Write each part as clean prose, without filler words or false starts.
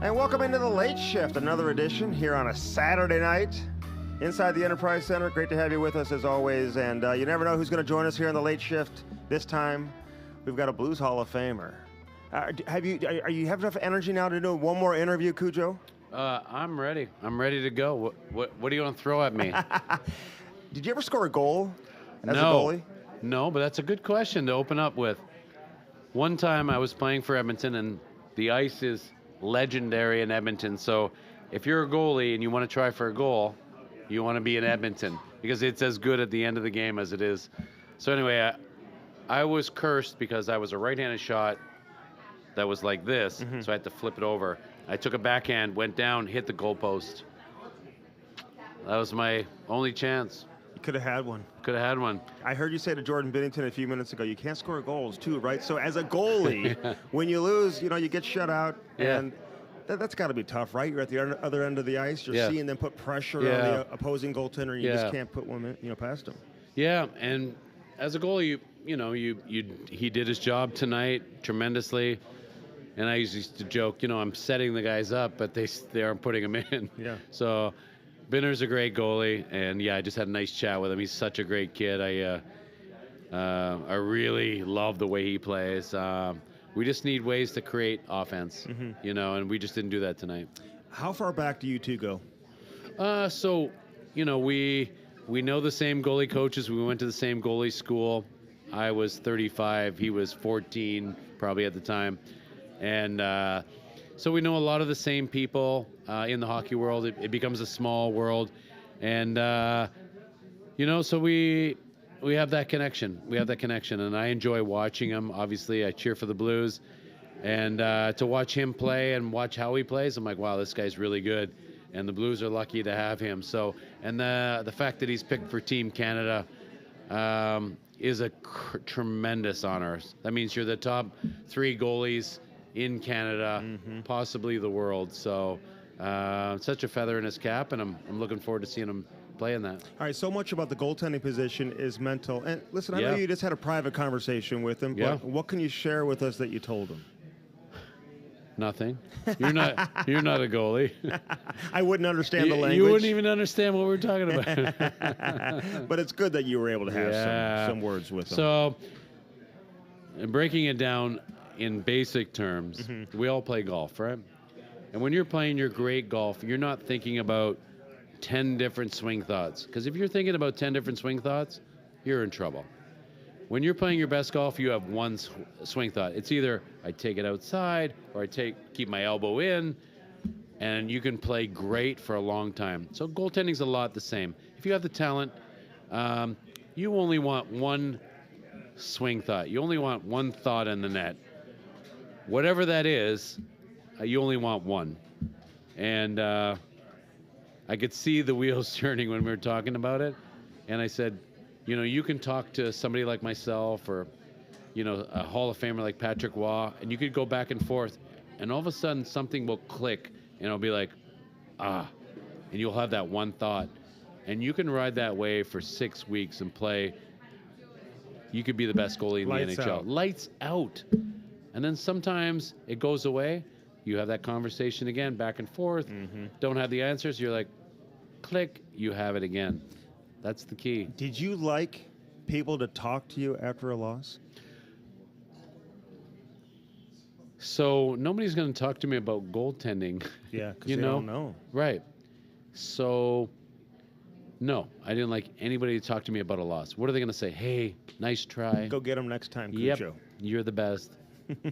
And welcome into the Late Shift, another edition here on a Saturday night inside the Enterprise Center. Great to have you with us as always. And you never know who's going to join us here in the Late Shift. This time, we've got a Blues Hall of Famer. Are you have enough energy now to do one more interview, Cujo? I'm ready. I'm ready to go. What are you going to throw at me? Did you ever score a goal as a goalie? No, but that's a good question to open up with. One time I was playing for Edmonton, and the ice is legendary in Edmonton. So if you're a goalie and you want to try for a goal, you want to be in Edmonton because it's as good at the end of the game as it is. So anyway, I was cursed because I was a right-handed shot that was like this, so I had to flip it over. I took a backhand, went down, hit the goalpost. That was my only chance. You could have had one. Could have had one. I heard you say to Jordan Binnington a few minutes ago, you can't score goals too, right? So as a goalie, when you lose, you get shut out, and that's got to be tough, right? You're at the other end of the ice. You're seeing them put pressure on the opposing goaltender, and you just can't put one past him. Yeah, and as a goalie, he did his job tonight tremendously. And I used to joke, I'm setting the guys up, but they aren't putting them in. Yeah. So Binner's a great goalie, and I just had a nice chat with him. He's such a great kid. I really love the way he plays. We just need ways to create offense, and we just didn't do that tonight. How far back do you two go? We know the same goalie coaches. We went to the same goalie school. I was 35. He was 14, probably at the time. And so we know a lot of the same people in the hockey world. It becomes a small world. And, so we have that connection. And I enjoy watching him. Obviously, I cheer for the Blues. And to watch him play and watch how he plays, I'm like, wow, this guy's really good. And the Blues are lucky to have him. So, and the fact that he's picked for Team Canada is a tremendous honor. That means you're the top 3 goalies in Canada, possibly the world. So such a feather in his cap, and I'm looking forward to seeing him play in that. All right, so much about the goaltending position is mental. And listen, I know you just had a private conversation with him, but what can you share with us that you told him? Nothing. You're not a goalie. I wouldn't understand the language. You wouldn't even understand what we're talking about. But it's good that you were able to have some words with him. So, breaking it down in basic terms, we all play golf, right? And when you're playing your great golf, you're not thinking about 10 different swing thoughts. Because if you're thinking about 10 different swing thoughts, you're in trouble. When you're playing your best golf, you have one swing thought. It's either I take it outside or I keep my elbow in, and you can play great for a long time. So goaltending's a lot the same. If you have the talent, you only want one swing thought. You only want one thought in the net. Whatever that is, you only want one. And I could see the wheels turning when we were talking about it. And I said, you can talk to somebody like myself or, a Hall of Famer like Patrick Waugh, and you could go back and forth, and all of a sudden something will click, and it'll be like, and you'll have that one thought. And you can ride that wave for 6 weeks and play. You could be the best goalie in the NHL. Lights out. And then sometimes it goes away. You have that conversation again, back and forth. Don't have the answers. You're like, click, you have it again. That's the key. Did you like people to talk to you after a loss? So nobody's going to talk to me about goaltending. Yeah, because they don't know. Right. So, no, I didn't like anybody to talk to me about a loss. What are they going to say? Hey, nice try. Go get them next time, Cujo. Yep, you're the best.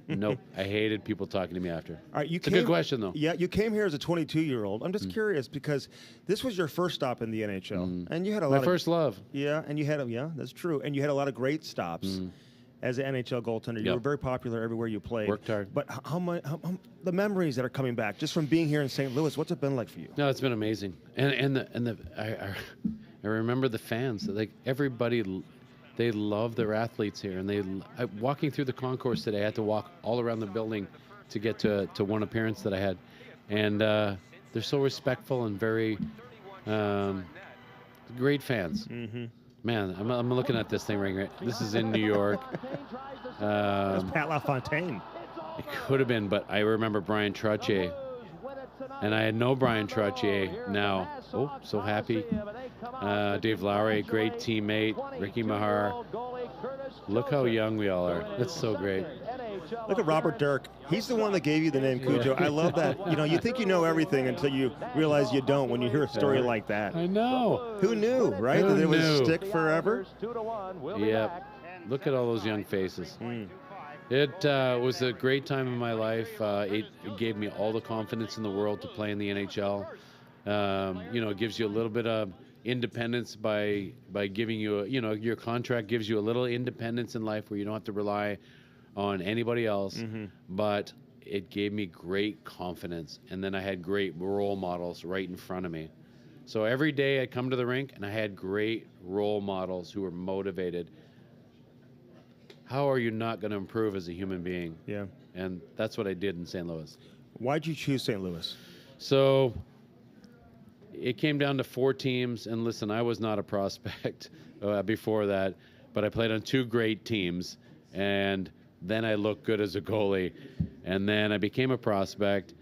Nope, I hated people talking to me after. All right, it's a good question, though. Yeah, you came here as a 22-year-old. I'm just curious because this was your first stop in the NHL, and you had a lot of first love. Yeah, and you had that's true, and you had a lot of great stops as an NHL goaltender. You were very popular everywhere you played. Worked hard. But how the memories that are coming back just from being here in St. Louis? What's it been like for you? No, it's been amazing, and I remember the fans. Like everybody. They love their athletes here, and walking through the concourse today, I had to walk all around the building to get to one appearance that I had, and they're so respectful and very great fans. Man, I'm looking at this thing right. This is in New York. That's Pat LaFontaine. It could have been, but I remember Brian Trottier And I had no Brian Trottier. Now, so happy. Dave Lowry, great teammate. Ricky Mahar. Look how young we all are. That's so great. Look at Robert Dirk. He's the one that gave you the name Cujo. I love that. You think you know everything until you realize you don't when you hear a story like that. I know. Who knew, right? That it would stick forever? Yep. Look at all those young faces. It was a great time in my life. It gave me all the confidence in the world to play in the NHL. It gives you a little bit of independence by giving you, your contract gives you a little independence in life where you don't have to rely on anybody else. But it gave me great confidence. And then I had great role models right in front of me. So every day I'd come to the rink and I had great role models who were motivated. How are you not going to improve as a human being? Yeah. And that's what I did in St. Louis. Why'd you choose St. Louis? So it came down to 4 teams. And listen, I was not a prospect before that, but I played on 2 great teams. And then I looked good as a goalie. And then I became a prospect.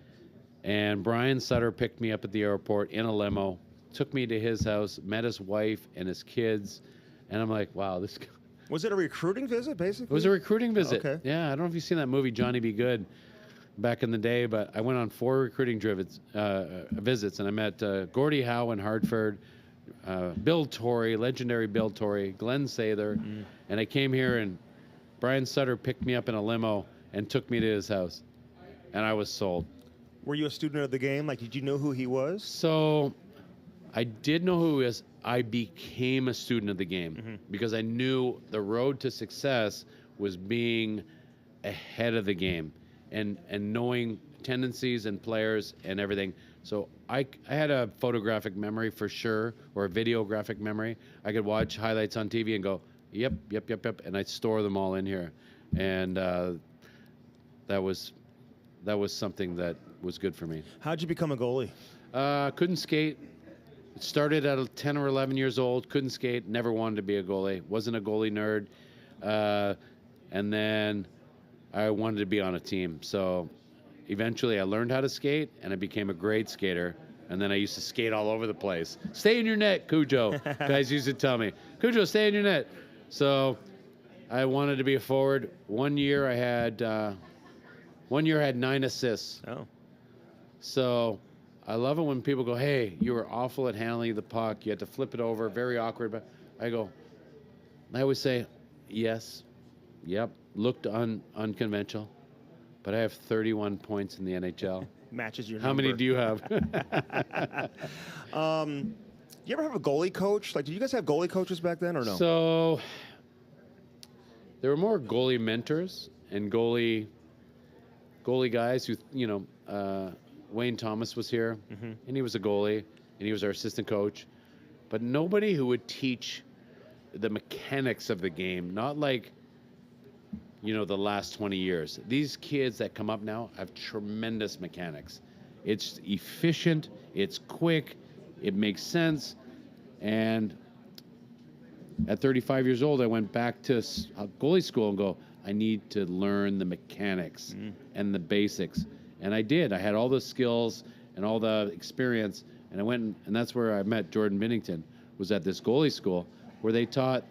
And Brian Sutter picked me up at the airport in a limo, took me to his house, met his wife and his kids. And I'm like, wow, this guy. Was it a recruiting visit, basically? It was a recruiting visit. Okay. Yeah, I don't know if you've seen that movie, Johnny Be Good, back in the day, but I went on 4 recruiting visits, and I met Gordie Howe in Hartford, Bill Torrey, legendary Bill Torrey, Glenn Sather, and I came here, and Brian Sutter picked me up in a limo and took me to his house, and I was sold. Were you a student of the game? Like, did you know who he was? So I did know who he was. I became a student of the game because I knew the road to success was being ahead of the game and knowing tendencies and players and everything. So I had a photographic memory for sure, or a videographic memory. I could watch highlights on TV and go, yep, and I'd store them all in here. And that was something that was good for me. How'd you become a goalie? Couldn't skate. Started at 10 or 11 years old, couldn't skate, never wanted to be a goalie, wasn't a goalie nerd. And then I wanted to be on a team. So eventually I learned how to skate and I became a great skater. And then I used to skate all over the place. Stay in your net, Cujo. Guys used to tell me, Cujo, stay in your net. So I wanted to be a forward. One year I had 9 assists. Oh. So I love it when people go, hey, you were awful at handling the puck. You had to flip it over, very awkward. But I always say, yes, yep, looked unconventional. But I have 31 points in the NHL. Matches your How number. many do you have? You ever have a goalie coach? Like, did you guys have goalie coaches back then or no? So there were more goalie mentors and goalie guys who, Wayne Thomas was here, and he was a goalie, and he was our assistant coach. But nobody who would teach the mechanics of the game, not like, the last 20 years. These kids that come up now have tremendous mechanics. It's efficient, it's quick, it makes sense. And at 35 years old, I went back to goalie school and go, I need to learn the mechanics and the basics. And I did. I had all the skills and all the experience. And I went, and that's where I met Jordan Binnington, was at this goalie school where they taught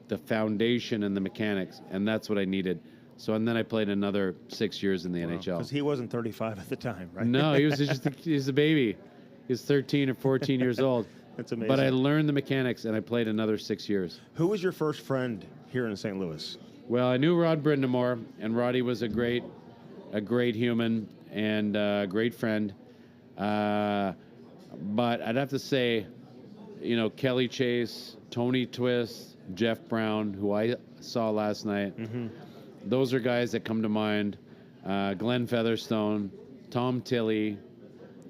the foundation and the mechanics. And that's what I needed. So, and then I played another 6 years in the NHL. Because he wasn't 35 at the time, right? No, he was he was a baby. He was 13 or 14 years old. That's amazing. But I learned the mechanics, and I played another 6 years. Who was your first friend here in St. Louis? Well, I knew Rod Brindamore, and Roddy was a great human and a great friend. But I'd have to say, Kelly Chase, Tony Twist, Jeff Brown, who I saw last night. Those are guys that come to mind. Glenn Featherstone, Tom Tilley.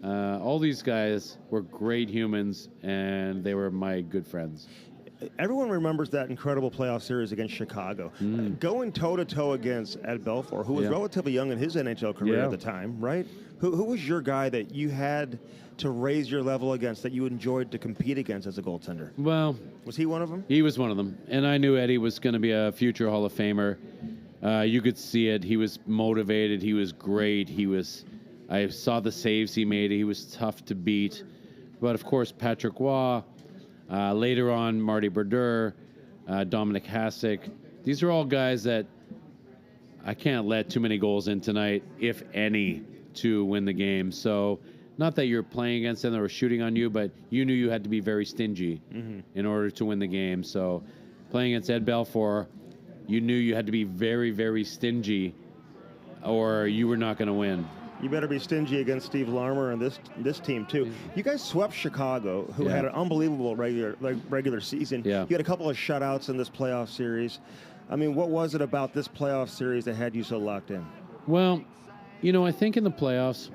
All these guys were great humans, and they were my good friends. Everyone remembers that incredible playoff series against Chicago. Going toe-to-toe against Ed Belfour, who was relatively young in his NHL career at the time, right? Who was your guy that you had to raise your level against, that you enjoyed to compete against as a goaltender? Well, was he one of them? He was one of them. And I knew Eddie was going to be a future Hall of Famer. You could see it. He was motivated. He was great. He was I saw the saves he made. He was tough to beat. But, of course, Patrick Waugh, later on, Marty Brodeur, Dominic Hasek. These are all guys that I can't let too many goals in tonight, if any, to win the game. So, not that you're playing against them or shooting on you, but you knew you had to be very stingy in order to win the game. So, playing against Ed Belfour, you knew you had to be very, very stingy or you were not going to win. You better be stingy against Steve Larmer and this team, too. You guys swept Chicago, who had an unbelievable regular season. Yeah. You had a couple of shutouts in this playoff series. I mean, what was it about this playoff series that had you so locked in? Well, you know, I think in the playoffs,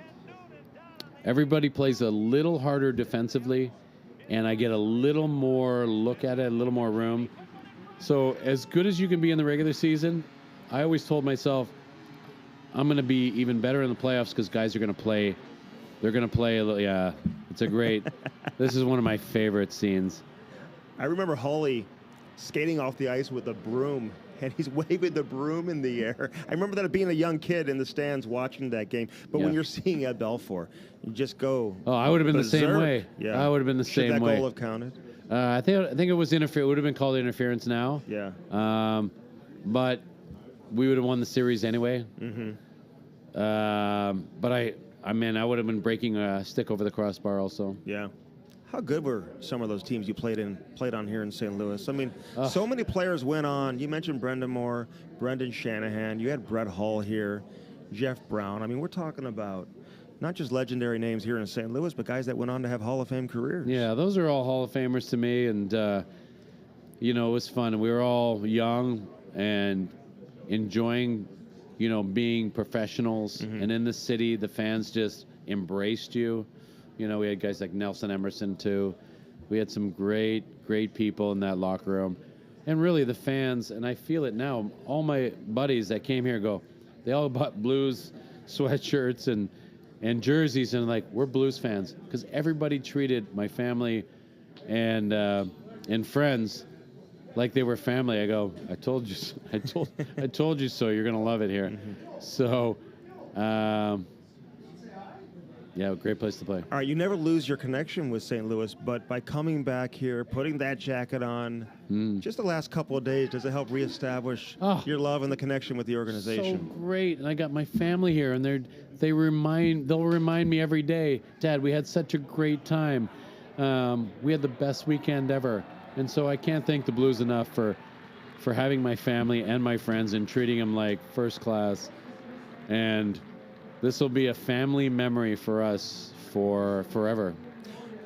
everybody plays a little harder defensively, and I get a little more look at it, a little more room. So as good as you can be in the regular season, I always told myself, I'm going to be even better in the playoffs because guys are going to play. They're going to play a little. Yeah, it's a great. This is one of my favorite scenes. I remember Hawley skating off the ice with a broom, and he's waving the broom in the air. I remember that being a young kid in the stands watching that game. But when you're seeing Ed Belfour, you just go. Oh, I would have been berserk. The same way. Yeah, I would have been the same way. Should that goal have counted? I think it was interference. It would have been called interference now. Yeah. But we would have won the series anyway. But I mean, I would have been breaking a stick over the crossbar also. Yeah. How good were some of those teams you played on here in St. Louis? I mean, so many players went on. You mentioned Brendan Moore, Brendan Shanahan. You had Brett Hull here, Jeff Brown. I mean, we're talking about not just legendary names here in St. Louis, but guys that went on to have Hall of Fame careers. Yeah, those are all Hall of Famers to me, and you know, it was fun. We were all young and enjoying, you know, being professionals. And in the city, the fans just embraced you. You know, we had guys like Nelson Emerson, too. We had some great people in that locker room. And really, the fans, and I feel it now, all my buddies that came here they all bought Blues sweatshirts and jerseys, and like, we're Blues fans. Because everybody treated my family and friends like they were family. I go, I told you so. You're going to love it here. So, yeah, great place to play. All right, you never lose your connection with St. Louis, but by coming back here, putting that jacket on, just the last couple of days, does it help reestablish your love and the connection with the organization? So great, and I got my family here, and they'll remind me every day, Dad, we had such a great time. We had the best weekend ever, and so I can't thank the Blues enough for having my family and my friends and treating them like first class, and this will be a family memory for us for forever.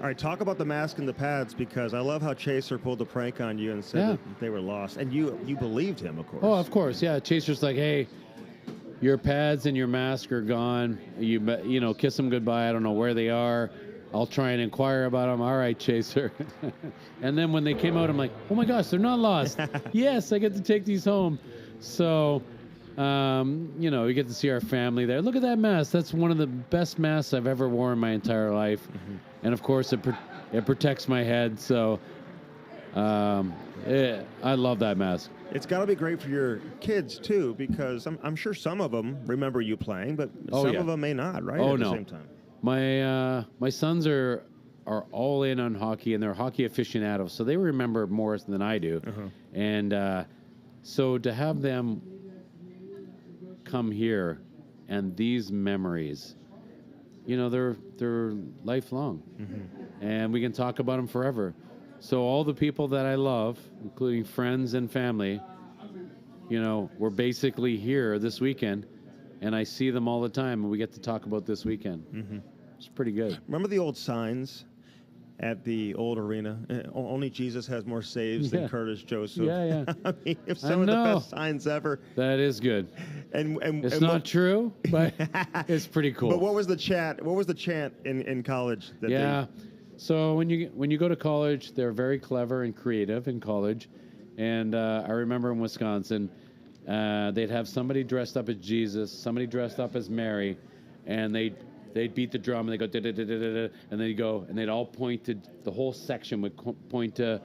All right, talk about the mask and the pads, because I love how Chaser pulled the prank on you and said that they were lost. And you believed him, of course. Oh, of course, yeah. Chaser's like, hey, your pads and your mask are gone. You know, kiss them goodbye. I don't know where they are. I'll try and inquire about them. All right, Chaser. And then when they came out, I'm like, oh, my gosh, they're not lost. Yes, I get to take these home. So... you know, we get to see our family there. Look at that mask. That's one of the best masks I've ever worn my entire life. And, of course, it protects my head. So I love that mask. It's got to be great for your kids, too, because I'm sure some of them remember you playing, but some of them may not, right? Oh, at no. the same time. My sons are all in on hockey, and they're hockey aficionados, so they remember more than I do. And so to have them come here and these memories, you know, they're lifelong, and we can talk about them forever. So all the people that I love, including friends and family, you know, we're basically here this weekend, and I see them all the time, and we get to talk about this weekend. It's pretty good. Remember the old signs at the old arena? Only Jesus has more saves than Curtis Joseph. Yeah. I mean, if some of the best signs ever. That is good. And it's not true, but it's pretty cool. But what was the chant? What was the chant in college? So when you go to college, they're very clever and creative in college. And I remember in Wisconsin, they'd have somebody dressed up as Jesus, somebody dressed up as Mary, and they'd beat the drum and they go da da da da da, and they'd go and they'd all point to, the whole section would point to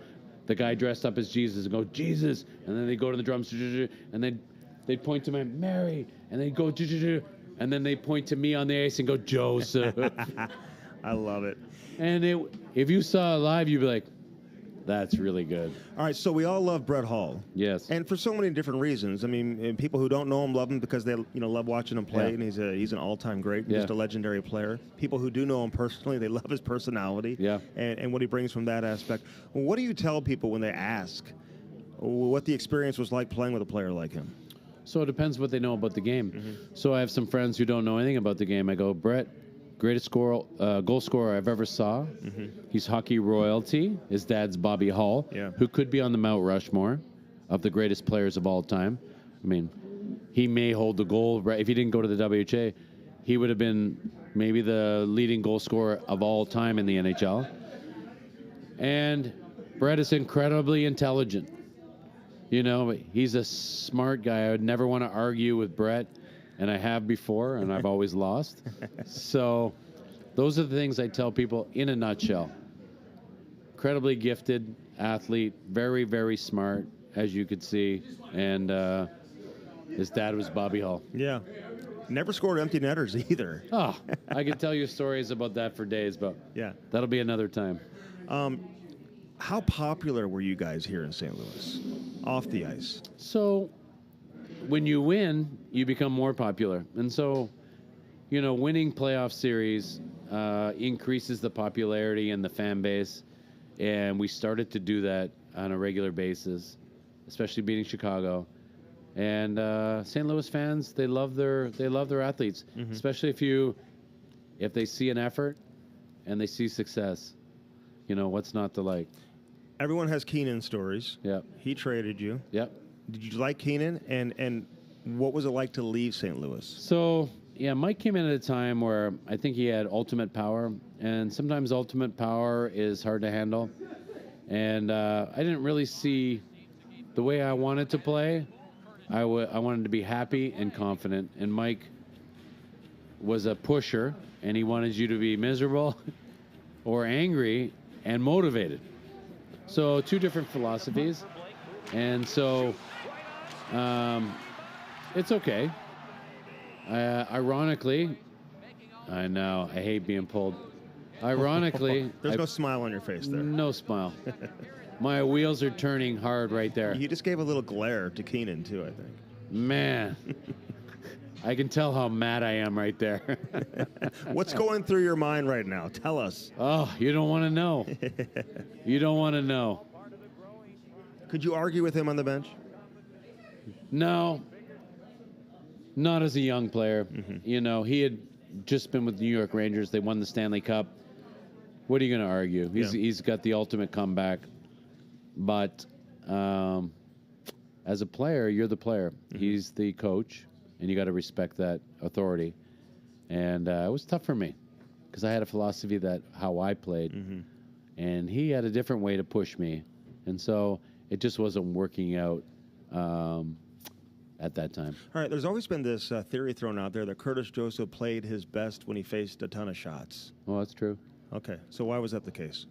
the guy dressed up as Jesus and go Jesus, and then they go to the drums and they'd point to Mary, and they'd go and And then they point to me on the ice and go, Joseph. I love it. And if you saw it live, you'd be like, that's really good. All right, so we all love Brett Hull. Yes. And for so many different reasons. I mean, and people who don't know him love him because they love watching him play, and he's an all-time great, just a legendary player. People who do know him personally, they love his personality and what he brings from that aspect. Well, what do you tell people when they ask what the experience was like playing with a player like him? So it depends what they know about the game. So I have some friends who don't know anything about the game. I go, Brett, greatest goal scorer I've ever saw. He's hockey royalty. His dad's Bobby Hull, who could be on the Mount Rushmore of the greatest players of all time. I mean, he may hold the goal. If he didn't go to the WHA, he would have been maybe the leading goal scorer of all time in the NHL. And Brett is incredibly intelligent. You know, he's a smart guy. I would never want to argue with Brett, and I have before, and I've always lost. So those are the things I tell people in a nutshell. Incredibly gifted athlete, very, very smart, as you could see, and his dad was Bobby Hull. Yeah. Never scored empty netters either. Oh, I could tell you stories about that for days, but that'll be another time. How popular were you guys here in St. Louis, off the ice? So when you win, you become more popular. And so, winning playoff series increases the popularity and the fan base. And we started to do that on a regular basis, especially beating Chicago. And St. Louis fans, they love their athletes, especially if they see an effort and they see success. What's not to like? Everyone has Keenan stories. Yep. He traded you. Yep. Did you like Keenan? And what was it like to leave St. Louis? So, Mike came in at a time where I think he had ultimate power. And sometimes ultimate power is hard to handle. And I didn't really see the way I wanted to play. I wanted to be happy and confident. And Mike was a pusher, and he wanted you to be miserable or angry and motivated. So two different philosophies. And so it's okay. Ironically, I know, I hate being pulled. Ironically... There's no smile on your face there. No smile. My wheels are turning hard right there. You just gave a little glare to Keenan, too, I think. Man. I can tell how mad I am right there. What's going through your mind right now? Tell us. Oh, you don't want to know. You don't want to know. Could you argue with him on the bench? No. Not as a young player. He had just been with the New York Rangers. They won the Stanley Cup. What are you going to argue? He's got the ultimate comeback. But as a player, you're the player. He's the coach. And you got to respect that authority. And it was tough for me because I had a philosophy that how I played. And he had a different way to push me. And so it just wasn't working out at that time. All right, there's always been this theory thrown out there that Curtis Joseph played his best when he faced a ton of shots. Well, that's true. Okay, so why was that the case?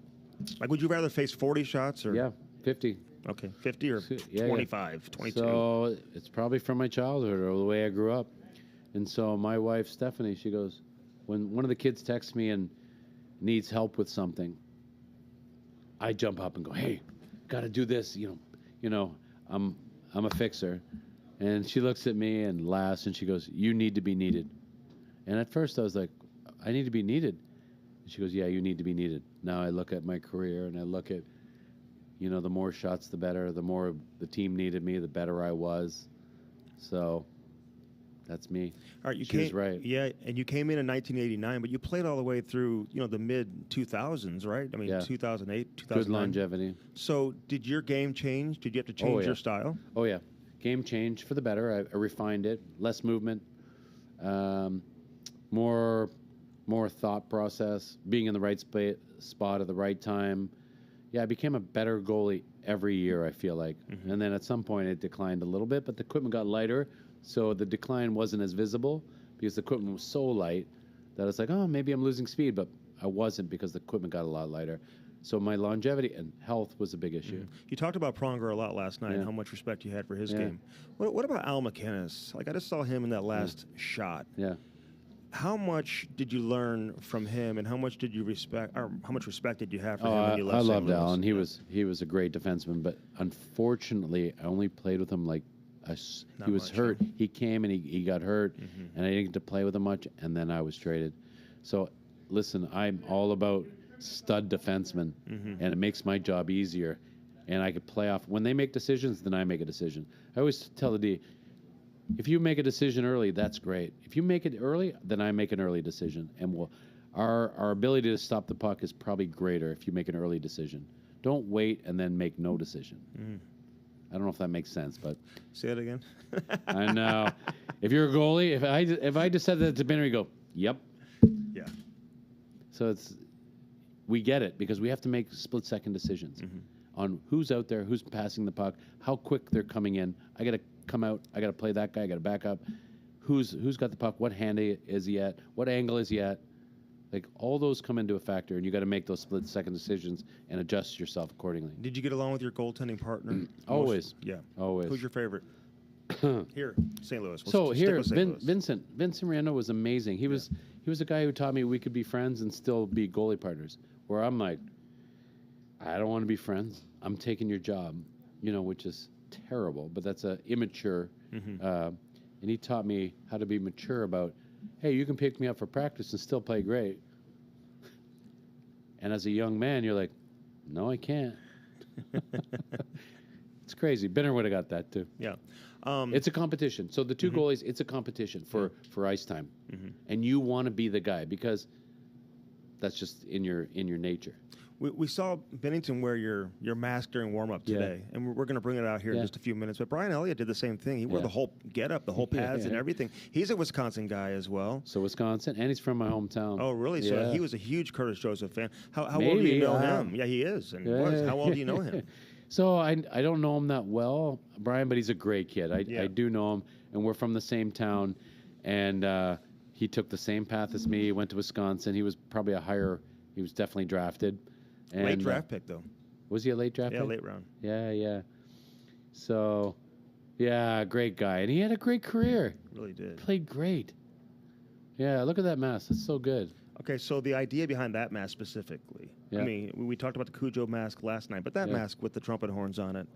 Like, would you rather face 40 shots or? Yeah, 50. Okay, 50 or 25, 22? So it's probably from my childhood or the way I grew up. And so my wife, Stephanie, she goes, when one of the kids texts me and needs help with something, I jump up and go, hey, got to do this. I'm a fixer. And she looks at me and laughs and she goes, you need to be needed. And at first I was like, I need to be needed. And she goes, yeah, you need to be needed. Now I look at my career and I look at, the more shots, the better. The more the team needed me, the better I was. So that's me. All right, she was right. Yeah, and you came in 1989, but you played all the way through, the mid-2000s, right? I mean, 2008, 2009. Good longevity. So did your game change? Did you have to change your style? Oh, yeah. Game changed for the better. I refined it. Less movement. More thought process. Being in the right spot at the right time. Yeah, I became a better goalie every year, I feel like. And then at some point it declined a little bit, but the equipment got lighter, so the decline wasn't as visible because the equipment was so light that it's like, oh, maybe I'm losing speed, but I wasn't because the equipment got a lot lighter. So my longevity and health was a big issue. You talked about Pronger a lot last night and how much respect you had for his game. What about Al McInnes? Like, I just saw him in that last shot. Yeah. How much did you learn from him, and how much did you respect, or how much respect did you have for him when you left I St. loved Louis? Alan. He was a great defenseman, but unfortunately, I only played with him like he was hurt. Huh? He came and he got hurt, and I didn't get to play with him much, and then I was traded. So, listen, I'm all about stud defensemen, and it makes my job easier, and I could play off. When they make decisions, then I make a decision. I always tell the D, if you make a decision early, that's great. If you make it early, then I make an early decision. And our ability to stop the puck is probably greater if you make an early decision. Don't wait and then make no decision. I don't know if that makes sense, but... Say it again. I know. If you're a goalie, if I just said that to Benner, you go, yep. Yeah. So we get it because we have to make split-second decisions on who's out there, who's passing the puck, how quick they're coming in. I got to come out. I got to play that guy. I got to back up. Who's got the puck? What hand is he at? What angle is he at? Like all those come into a factor, and you got to make those split-second decisions and adjust yourself accordingly. Did you get along with your goaltending partner? Always. Yeah. Always. Who's your favorite? Here, St. Louis. So here, Vincent Riendo was amazing. He was a guy who taught me we could be friends and still be goalie partners. Where I'm like, I don't want to be friends. I'm taking your job, which is terrible, but that's immature. And he taught me how to be mature about, hey, you can pick me up for practice and still play great. And as a young man, you're like, no, I can't. It's crazy. Benner would have got that too. Yeah. It's a competition. So the two goalies, it's a competition for ice time. And you want to be the guy because that's just in your nature. We saw Bennington wear your mask during warm-up today, and we're going to bring it out here in just a few minutes. But Brian Elliott did the same thing. He wore the whole get-up, the whole pads and everything. He's a Wisconsin guy as well. So Wisconsin, and he's from my hometown. Oh, really? Yeah. So he was a huge Curtis Joseph fan. How well do you know him? Yeah, he is. And was. How well do you know him? So I don't know him that well, Brian, but he's a great kid. I do know him, and we're from the same town. And he took the same path as me. He went to Wisconsin. He was probably he was definitely drafted. And, late draft pick, though. Was he a late draft pick? Yeah, late round. Yeah. So, great guy. And he had a great career. Really did. Played great. Yeah, look at that mask. That's so good. Okay, so the idea behind that mask specifically. I mean, we talked about the Cujo mask last night, but that mask with the trumpet horns on it,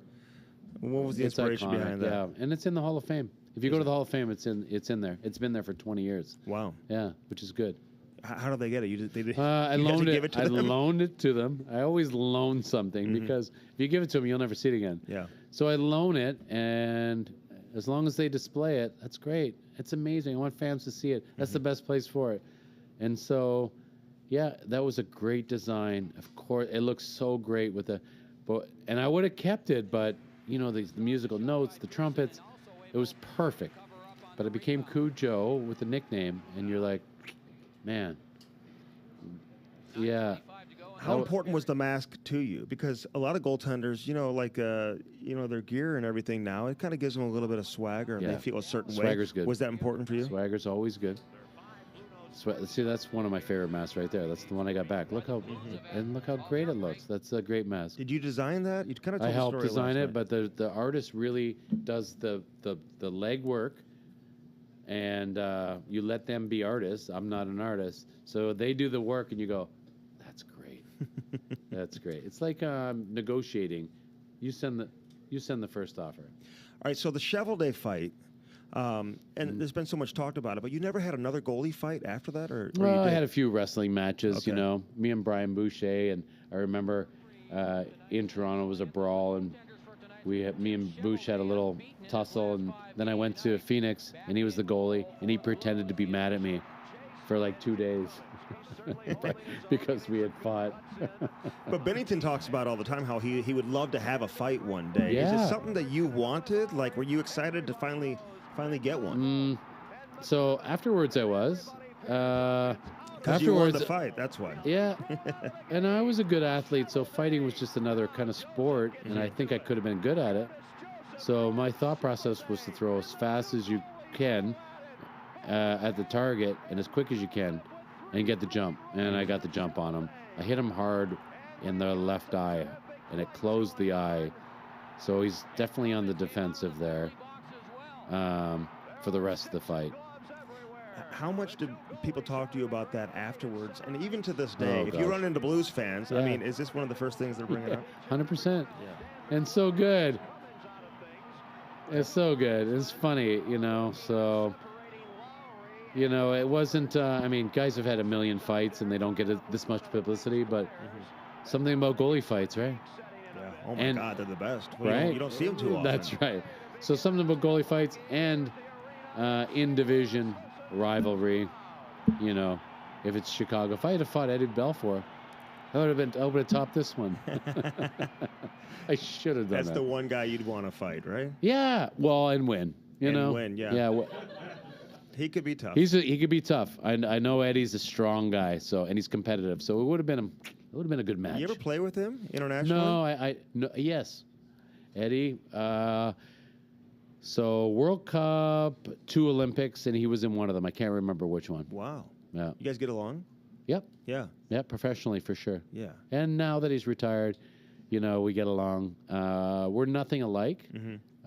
what was the inspiration behind that? Yeah, and it's in the Hall of Fame. If you go to the Hall of Fame, it's in there. It's been there for 20 years. Wow. Yeah, which is good. How did they get it? I loaned it. I loaned it to them. I always loan something because if you give it to them, you'll never see it again. Yeah. So I loan it, and as long as they display it, that's great. It's amazing. I want fans to see it. That's the best place for it. And so, that was a great design. Of course, it looks so great and I would have kept it, but the musical notes, the trumpets, it was perfect. But it became Cujo with the nickname, and you're like, man, yeah. How important was the mask to you? Because a lot of goaltenders, their gear and everything now, it kind of gives them a little bit of swagger, and they feel a certain way. Swagger's good. Was that important for you? Swagger's always good. See, that's one of my favorite masks right there. That's the one I got back. Look how great it looks. That's a great mask. Did you design that? You kind of told I helped the story design it, last but the artist really does the leg work. And you let them be artists. I'm not an artist. So they do the work, and you go, that's great. That's great. It's like negotiating. You send the first offer. All right, so the Cheveldae fight, and there's been so much talked about it, but you never had another goalie fight after that? Or well, I had a few wrestling matches, me and Brian Boucher, and I remember in Toronto was a brawl, and me and Boucher had a little tussle, and then I went to Phoenix, and he was the goalie, and he pretended to be mad at me for like 2 days because we had fought. But Bennington talks about all the time how he would love to have a fight one day. Is it something that you wanted? Like, were you excited to finally get one? So afterwards I was. Because you won the fight, that's why. Yeah, and I was a good athlete, so fighting was just another kind of sport, and I think I could have been good at it. So my thought process was to throw as fast as you can at the target and as quick as you can and get the jump. And I got the jump on him. I hit him hard in the left eye, and it closed the eye. So he's definitely on the defensive there for the rest of the fight. How much did people talk to you about that afterwards? And even to this day, Oh, if you gosh. run into Blues fans, I Yeah. mean, is this one of the first things they're bringing up? 100%. Yeah. And so good. It's so good. It's funny, so, it wasn't, I mean, guys have had a million fights and they don't get this much publicity, but something about goalie fights, right? Yeah. Oh, my God, they're the best. Well, Right? You don't see them too often. That's right. So something about goalie fights and in-division rivalry, if it's Chicago. If I had fought Eddie Belfour, I would have topped this one. I should have done that. That's the one guy you'd want to fight, right? Yeah, well, and win. Win, yeah. Yeah. He could be tough. He could be tough. I know Eddie's a strong guy, and he's competitive. So it would have been a good match. You ever play with him internationally? No, no, yes, Eddie. So World Cup, 2 Olympics, and he was in one of them. I can't remember which one. Wow. Yeah. You guys get along? Yep. Yeah. Yeah, professionally for sure. Yeah. And now that he's retired, we get along. We're nothing alike,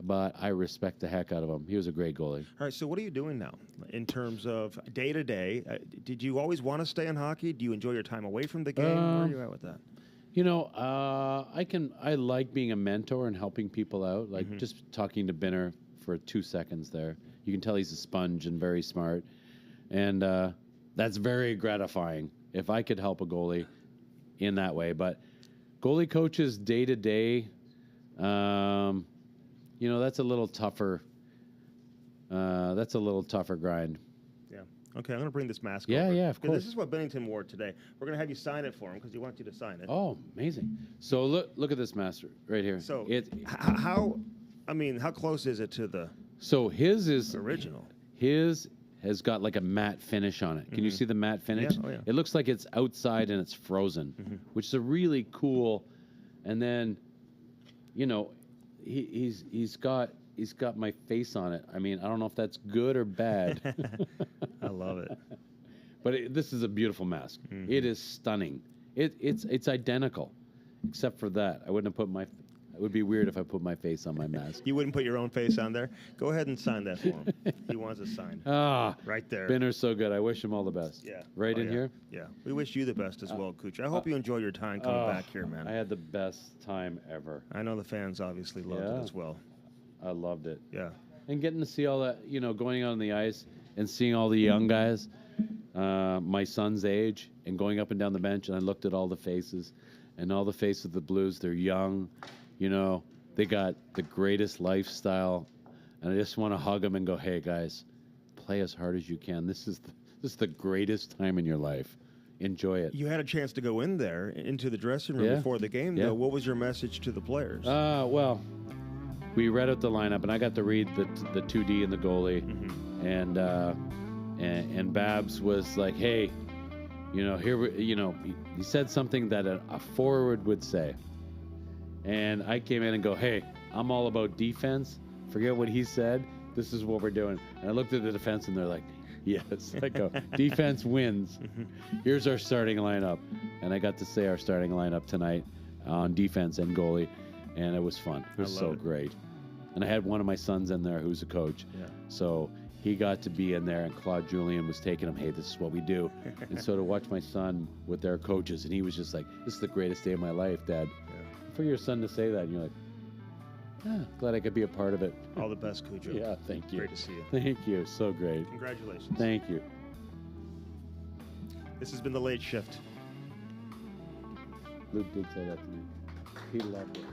but I respect the heck out of him. He was a great goalie. All right, so what are you doing now in terms of day-to-day? Did you always want to stay in hockey? Do you enjoy your time away from the game? Where are you at with that? I like being a mentor and helping people out, like just talking to Binner for 2 seconds there. You can tell he's a sponge and very smart. And that's very gratifying if I could help a goalie in that way. But goalie coaches day-to-day, that's a little tougher. That's a little tougher grind. Yeah. Okay, I'm going to bring this mask Yeah, over. yeah, of course. This is what Bennington wore today. We're going to have you sign it for him because he wants you to sign it. Oh, amazing. So look at this master right here. So how close is it to the his is original? His has got like a matte finish on it. Can you see the matte finish? Yeah. Oh, yeah. It looks like it's outside and it's frozen, which is a really cool. And then, he's got my face on it. I mean, I don't know if that's good or bad. I love it. But this is a beautiful mask. It is stunning. It's identical, except for that. I wouldn't have put It would be weird if I put my face on my mask. You wouldn't put your own face on there? Go ahead and sign that for him. He wants a sign. Right there. Binner's so good. I wish him all the best. Yeah. Right in here? Yeah. We wish you the best as well, Cooch. I hope you enjoy your time coming back here, man. I had the best time ever. I know the fans obviously loved it as well. I loved it. Yeah. And getting to see all that, going on the ice and seeing all the young guys, my son's age, and going up and down the bench, and I looked at all the faces, and all the faces of the Blues, they're young. They got the greatest lifestyle, and I just want to hug them and go, "Hey guys, play as hard as you can. This is the greatest time in your life. Enjoy it." You had a chance to go in there into the dressing room before the game, though. What was your message to the players? Well, we read out the lineup, and I got to read the 2D and the goalie, and Babs was like, "Hey, he said something that a forward would say." And I came in and go, "Hey, I'm all about defense. Forget what he said. This is what we're doing." And I looked at the defense, and they're like, "Yes." I go, "Defense wins. Here's our starting lineup." And I got to say our starting lineup tonight on defense and goalie, and it was fun. It was so great. And I had one of my sons in there who's a coach. Yeah. So he got to be in there, and Claude Julien was taking him, "Hey, this is what we do." And so to watch my son with their coaches, and he was just like, "This is the greatest day of my life, Dad." For your son to say that, and you're like, glad I could be a part of it. All the best, Cujo. Yeah, thank you. Great to see you. Thank you. So great. Congratulations. Thank you. This has been The Late Shift. Luke did say that to me. He loved it.